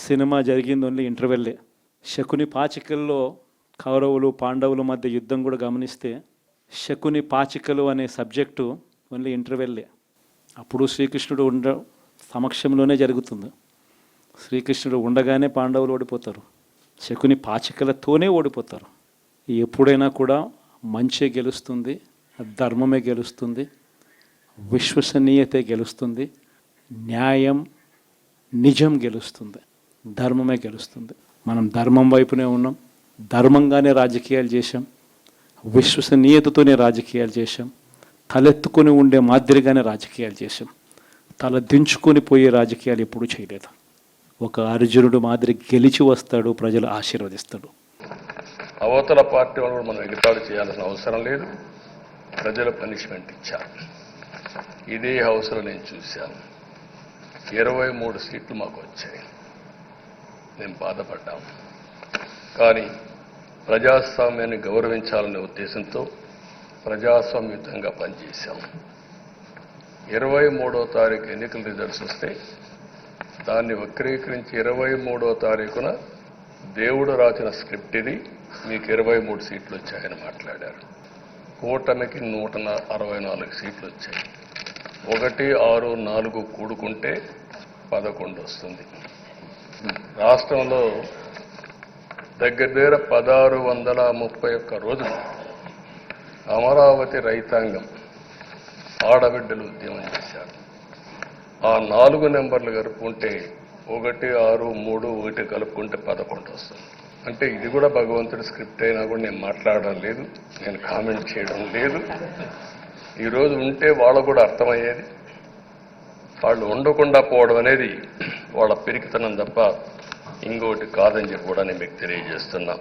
Cinema జరిగింది only ఇంటర్వెల్లే. Shakuni పాచికల్లో కౌరవులు పాండవుల మధ్య యుద్ధం కూడా గమనిస్తే శకుని పాచికలు అనే సబ్జెక్టు ఓన్లీ ఇంటర్వెల్లే. అప్పుడు శ్రీకృష్ణుడు సమక్షంలోనే జరుగుతుంది. శ్రీకృష్ణుడు ఉండగానే పాండవులు ఓడిపోతారు, శకుని పాచికలతోనే ఓడిపోతారు. ఎప్పుడైనా కూడా మంచే గెలుస్తుంది, ధర్మమే గెలుస్తుంది, విశ్వసనీయతే గెలుస్తుంది, న్యాయం నిజం గెలుస్తుంది, ధర్మమే గెలుస్తుంది. మనం ధర్మం వైపునే ఉన్నాం, ధర్మంగానే రాజకీయాలు చేశాం, విశ్వసనీయతతోనే రాజకీయాలు చేశాం, తలెత్తుకొని ఉండే మాదిరిగానే రాజకీయాలు చేశాం. తల దించుకొని పోయే రాజకీయాలు ఎప్పుడూ చేయలేదు. ఒక అర్జునుడు మాదిరి గెలిచి వస్తాడు, ప్రజలు ఆశీర్వదిస్తాడు. అవతల పార్టీ వాళ్ళు మనం ఎగతాళి చేయాల్సిన అవసరం లేదు. ప్రజలు పనిష్మెంట్ ఇచ్చారు. ఇదే హౌస్లో నేను చూశాను, 23 సీట్లు మాకు వచ్చాయి. నేను బాధపడ్డాము. కానీ ప్రజాస్వామ్యాన్ని గౌరవించాలనే ఉద్దేశంతో ప్రజాస్వామ్యుతంగా పనిచేశాము. 23వ తారీఖు ఎన్నికల రిజల్ట్స్ వస్తే దాన్ని వక్రీకరించి 23వ తారీఖున దేవుడు రాసిన స్క్రిప్ట్ ఇది, మీకు 23 సీట్లు వచ్చాయని మాట్లాడారు. కూటమికి 164 సీట్లు వచ్చాయి. 1, 6, 4 కూడుకుంటే 11 వస్తుంది. రాష్ట్రంలో దగ్గర 1631 రోజులు అమరావతి రైతాంగం ఆడబిడ్డలు ఉద్యమం చేశారు. ఆ 4 నెంబర్లు కలుపుకుంటే 1, 6, 3, 1 కలుపుకుంటే 11 వస్తుంది. అంటే ఇది కూడా భగవంతుడి స్క్రిప్ట్ అయినా కూడా నేను మాట్లాడడం లేదు, నేను కామెంట్ చేయడం లేదు. ఈరోజు ఉంటే వాళ్ళకు కూడా అర్థమయ్యేది. వాళ్ళు ఉండకుండా పోవడం అనేది వాళ్ళ పిరికితనం తప్ప ఇంకోటి కాదని చెప్పి కూడా నేను మీకు తెలియజేస్తున్నా.